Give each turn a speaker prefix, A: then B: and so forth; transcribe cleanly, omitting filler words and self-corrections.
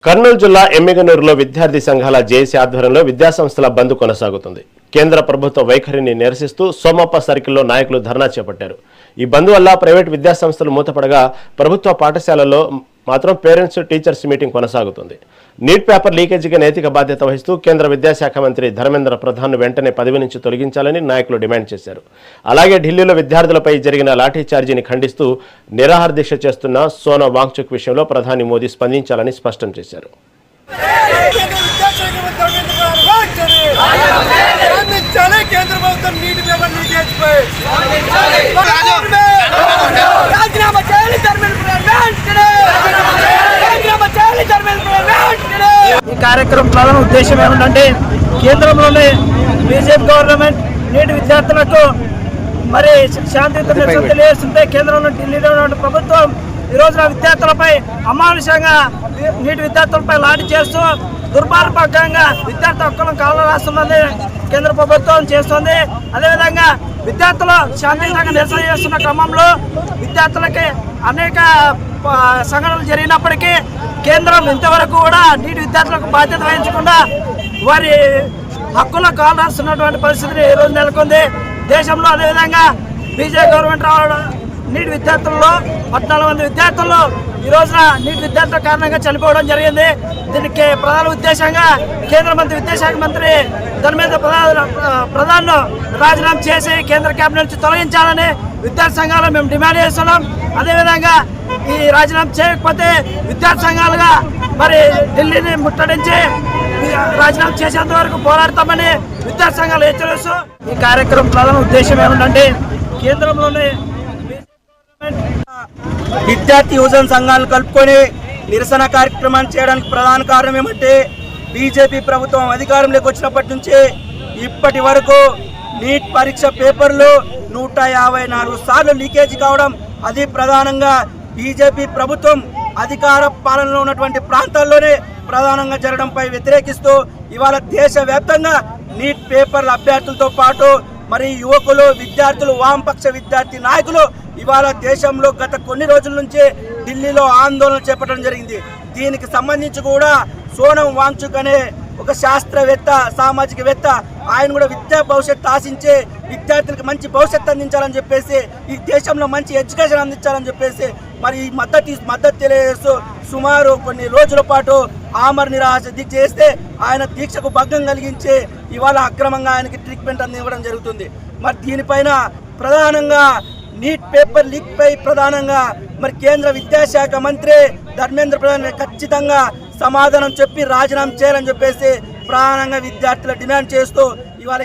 A: కర్నూలు జిల్లా ఎమ్మిగనూరులో విద్యార్థి సంఘాల జేఏసీ ఆధ్వర్యంలో విద్యాసంస్థల బంద్ కొనసాగుతుంది. కేంద్ర ప్రభుత్వ వైఖరిని నిరసిస్తూ సోమప్ప సర్కిల్లో నాయకులు ధర్నా చేపట్టారు. ఈ బంద్ వల్ల ప్రైవేట్ విద్యాసంస్థలు మూతపడగా ప్రభుత్వ పాఠశాలల్లో మాత్రం పేరెంట్స్ టీచర్స్ మీటింగ్ కొనసాగుతుంది. నీట్ పేపర్ లీకేజీకి నైతిక బాధ్యత వహిస్తూ కేంద్ర విద్యాశాఖ మంత్రి ధర్మేంద్ర ప్రధాన్ వెంటనే పదవి నుంచి తొలగించాలని నాయకులు డిమాండ్ చేశారు. అలాగే ఢిల్లీలో విద్యార్థులపై జరిగిన లాఠీ చార్జీని ఖండిస్తూ నిరాహార దీక్ష చేస్తున్న సోనం వాంగ్చుక్ విషయంలో ప్రధాని మోదీ స్పందించాలని స్పష్టం చేశారు.
B: ఈ కార్యక్రమం ప్రధాన ఉద్దేశం ఏమిటంటే కేంద్రంలోని బీజేపీ గవర్నమెంట్ నీటి విద్యార్థులకు మరి శాంతియుత నిరసన తెలియజేస్తుంటే కేంద్రంలో ఢిల్లీలో ఉన్న ప్రభుత్వం ఈ రోజున విద్యార్థులపై అమానుషంగా నీటి విద్యార్థులపై లాఠీ చేస్తూ దుర్మార్గంగా విద్యార్థి హక్కులను కాలం రాస్తున్నది కేంద్ర ప్రభుత్వం చేస్తుంది. అదేవిధంగా విద్యార్థులు శాంతియుతంగా నిరసన చేస్తున్న క్రమంలో విద్యార్థులకి అనేక సంఘటనలు జరిగినప్పటికీ కేంద్రం ఇంతవరకు కూడా నీటి విద్యార్థులకు బాధ్యత వహించకుండా వారి హక్కులను కాలు రాస్తున్నటువంటి పరిస్థితిని ఈ రోజు నెలకొంది దేశంలో. అదేవిధంగా బీజేపీ గవర్నమెంట్ రావడం నీటి విద్యార్థుల్లో 14 మంది విద్యార్థులు ఈ రోజున నీటి విద్యార్థుల కారణంగా చనిపోవడం జరిగింది. దీనికి ప్రధాన ఉద్దేశంగా కేంద్ర మంత్రి విద్యాశాఖ మంత్రి ధర్మేంద్ర ప్రధాన్ రాజీనామా చేసి కేంద్ర కేబినెట్ నుంచి తొలగించాలని విద్యార్థి సంఘాలు మేము డిమాండ్ చేస్తున్నాం. అదేవిధంగా ఈ రాజీనామా చేయకపోతే విద్యార్థి సంఘాలుగా మరి ఢిల్లీని ముట్టడించి రాజీనామా చేసేంత వరకు పోరాడతామని విద్యార్థి సంఘాలు హెచ్చరిస్తూ ఈ కార్యక్రమం ప్రధాన ఉద్దేశం ఏమిటంటే కేంద్రంలోని
C: విద్యార్థి యువజన సంఘాలను కలుపుకొని నిరసన కార్యక్రమాన్ని చేయడానికి ప్రధాన కారణం ఏమంటే బీజేపీ ప్రభుత్వం అధికారంలోకి వచ్చినప్పటి నుంచి ఇప్పటి వరకు నీట్ పరీక్ష పేపర్లు 154 సార్లు లీకేజీ కావడం, అది ప్రధానంగా బీజేపీ ప్రభుత్వం అధికార పాలనలో ఉన్నటువంటి ప్రాంతాల్లోనే ప్రధానంగా జరగడంపై వ్యతిరేకిస్తూ ఇవాళ దేశవ్యాప్తంగా నీట్ పేపర్ల అభ్యర్థులతో పాటు మరి యువకులు, విద్యార్థులు, వామపక్ష విద్యార్థి నాయకులు ఇవాళ దేశంలో గత కొన్ని రోజుల నుంచి ఢిల్లీలో ఆందోళన చేపట్టడం జరిగింది. దీనికి సంబంధించి కూడా సోనం వాంగ్చుక్ అనే ఒక శాస్త్రవేత్త, సామాజికవేత్త, ఆయన కూడా విద్యా భవిష్యత్తు ఆశించి విద్యార్థులకు మంచి భవిష్యత్తు అందించాలని చెప్పేసి, ఈ దేశంలో మంచి ఎడ్యుకేషన్ అందించాలని చెప్పేసి మరి ఈ మద్దతు తెలియజేస్తూ సుమారు కొన్ని రోజుల పాటు ఆమర నిరాహార దీక్ష చేస్తే ఆయన దీక్షకు భంగం కలిగించి ఇవాళ అక్రమంగా ఆయనకి ట్రీట్మెంట్ అందివ్వడం జరుగుతుంది. మరి దీనిపైన ప్రధానంగా నీట్ పేపర్ లీక్ పై ప్రధానంగా మరి కేంద్ర విద్యాశాఖ మంత్రి ధర్మేంద్ర ప్రధాన్ ఖచ్చితంగా సమాధానం చెప్పి రాజీనామా చేయాలని చెప్పేసి ప్రధానంగా విద్యార్థుల డిమాండ్ చేస్తూ ఇవాళ